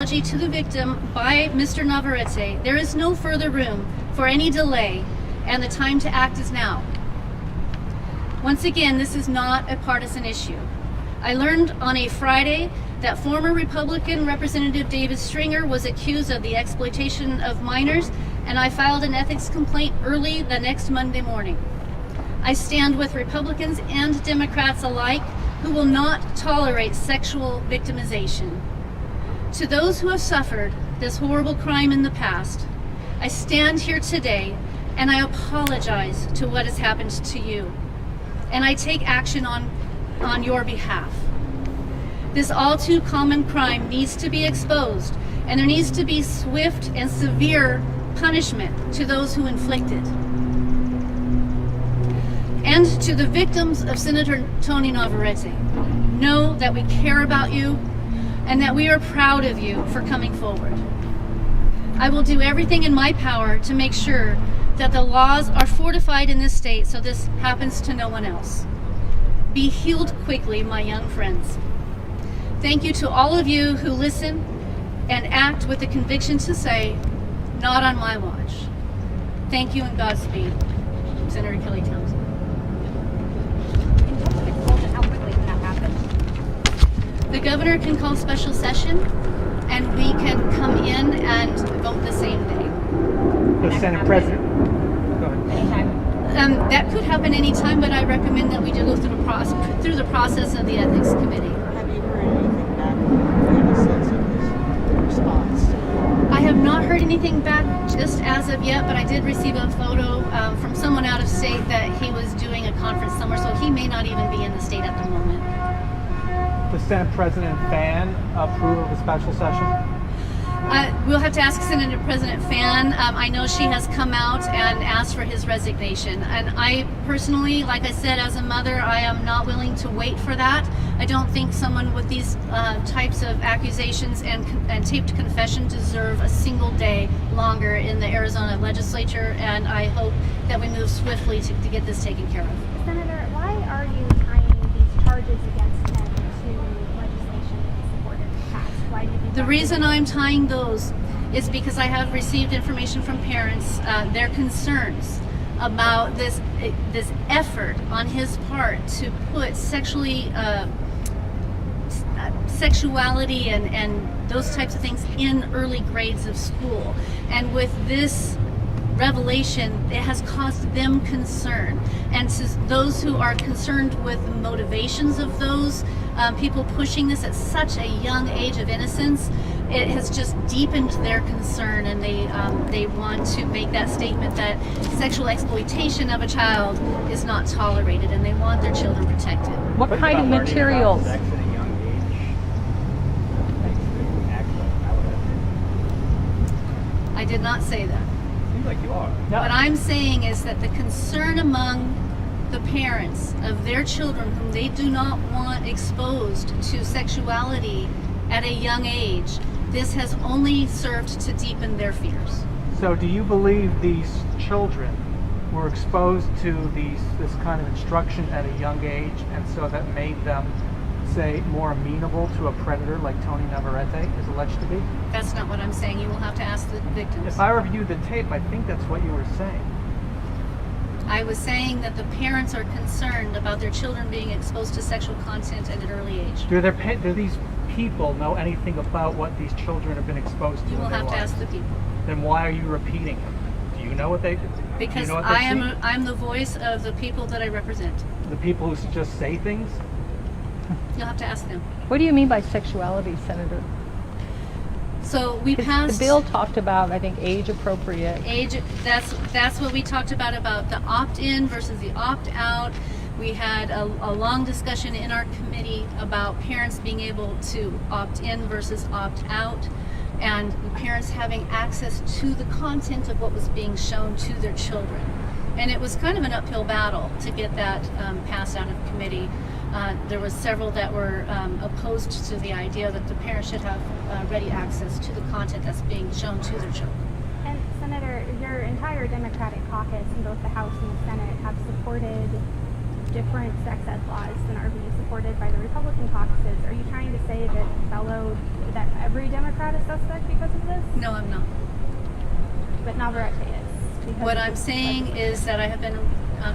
To the victim by Mr. Navarrete, there is no further room for any delay, and the time to act is now. Once again, this is not a partisan issue. I learned on a Friday that former Republican Representative David Stringer was accused of the exploitation of minors, and I filed an ethics complaint early the next Monday morning. I stand with Republicans and Democrats alike who will not tolerate sexual victimization. To those who have suffered this horrible crime in the past, I stand here today and I apologize to what has happened to you. And I take action on your behalf. This all too common crime needs to be exposed, and there needs to be swift and severe punishment to those who inflict it. And to the victims of Senator Tony Navarrete, know that we care about you and that we are proud of you for coming forward. I will do everything in my power to make sure that the laws are fortified in this state so this happens to no one else. Be healed quickly, my young friends. Thank you to all of you who listen and act with the conviction to say, not on my watch. Thank you and Godspeed. Senator Kelly Townsend. The governor can call special session, and we can come in and vote the same day. The Senate President. Go ahead. That could happen anytime, but I recommend that we do go through the process of the ethics committee. Have you heard anything back? Any sense of his response? I have not heard anything back just as of yet, but I did receive a photo from someone out of state that he was doing a conference somewhere, so he may not even be in the state at the moment. The Senate President Fan approve of a special session? We'll have to ask Senator President Fan. I know she has come out and asked for his resignation. And I personally, like I said, as a mother, I am not willing to wait for that. I don't think someone with these types of accusations and taped confession deserve a single day longer in the Arizona legislature. And I hope that we move swiftly to get this taken care of. Senator, why are you tying these charges against him to legislation that he supported passed? Why do you think The reason I'm tying those is because I have received information from parents, their concerns about this effort on his part to put sexuality and those types of things in early grades of school. And with this revelation, it has caused them concern. And to those who are concerned with the motivations of those people pushing this at such a young age of innocence, it has just deepened their concern, and they want to make that statement that sexual exploitation of a child is not tolerated, and they want their children protected. What kind of materials? Sex at a young age. I did not say that. Seems like you are. What I'm saying is that the concern among the parents of their children whom they do not want exposed to sexuality at a young age, this has only served to deepen their fears. So do you believe these children were exposed to this kind of instruction at a young age, and so that made them, say, more amenable to a predator like Tony Navarrete is alleged to be? That's not what I'm saying. You will have to ask the victims. If I reviewed the tape, I think that's what you were saying. I was saying that the parents are concerned about their children being exposed to sexual content at an early age. Do these people know anything about what these children have been exposed to? You will in their have to lives? ask the people. Then why are you repeating it? Do you know what they? Because do you know what they see? I'm the voice of the people that I represent. The people who just say things. You'll have to ask them. What do you mean by sexuality, Senator? So we 'Cause passed the bill talked about, I think, age appropriate. age. That's what we talked about the opt-in versus the opt-out. We had a long discussion in our committee about parents being able to opt in versus opt out, and parents having access to the content of what was being shown to their children. And it was kind of an uphill battle to get that passed out of committee. There was several that were opposed to the idea that the parents should have ready access to the content that's being shown to their children. And Senator, your entire Democratic caucus in both the House and the Senate have supported different sex ed laws than are being supported by the Republican caucuses, are you trying to say that every Democrat is suspect because of this? No, I'm not. But Navarrete is. because What of I'm this saying legislation. is that I have been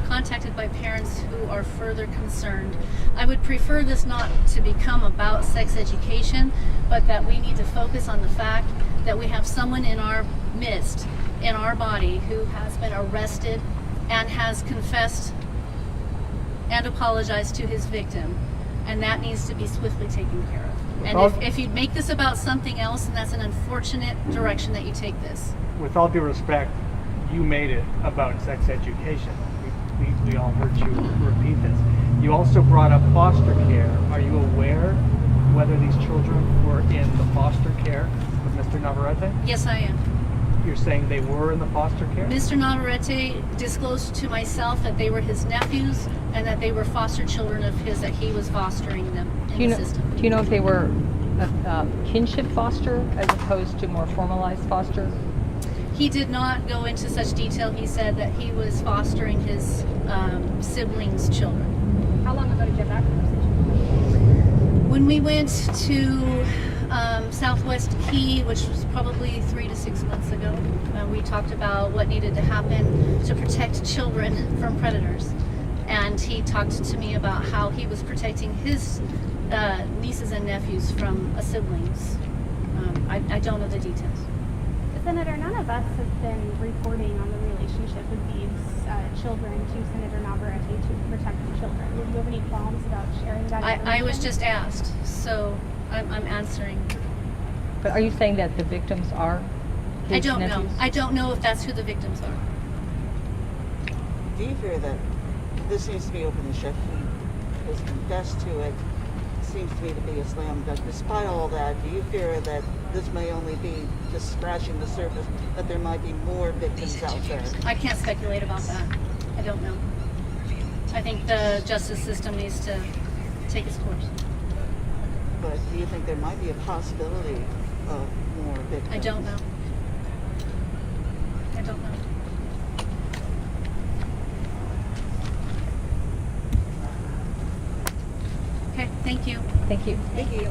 contacted by parents who are further concerned. I would prefer this not to become about sex education, but that we need to focus on the fact that we have someone in our midst, in our body, who has been arrested and has confessed and apologized to his victim. And that needs to be swiftly taken care of. And if you make this about something else, then that's an unfortunate direction that you take this. With all due respect, you made it about sex education. We all heard you repeat this. You also brought up foster care. Are you aware whether these children were in the foster care with Mr. Navarrete? Yes, I am. You're saying they were in the foster care? Mr. Navarrete disclosed to myself that they were his nephews and that they were foster children of his, that he was fostering them in the system. Do you know if they were kinship foster as opposed to more formalized foster? He did not go into such detail. He said that he was fostering his siblings' children. How long ago did you have that conversation? When we went to Southwest Key, which was probably 3 to 6 months ago, we talked about what needed to happen to protect children from predators. And he talked to me about how he was protecting his nieces and nephews from siblings. I don't know the details. Senator, none of us have been reporting on the relationship of these children to Senator Navarrete to protect the children. Would you have any qualms about sharing that information? I was just asked, so I'm answering. But are you saying that the victims are his I don't know. nephews? I don't know if that's who the victims are. Do you fear that this needs to be open and shut? He has confessed to it. Seems to me to be a slam dunk. Despite all that, do you fear that this may only be just scratching the surface, that there might be more victims out there? I can't speculate about that. I don't know. I think the justice system needs to take its course. But do you think there might be a possibility of more victims? I don't know. I don't know. Okay, thank you. Thank you. Thank you.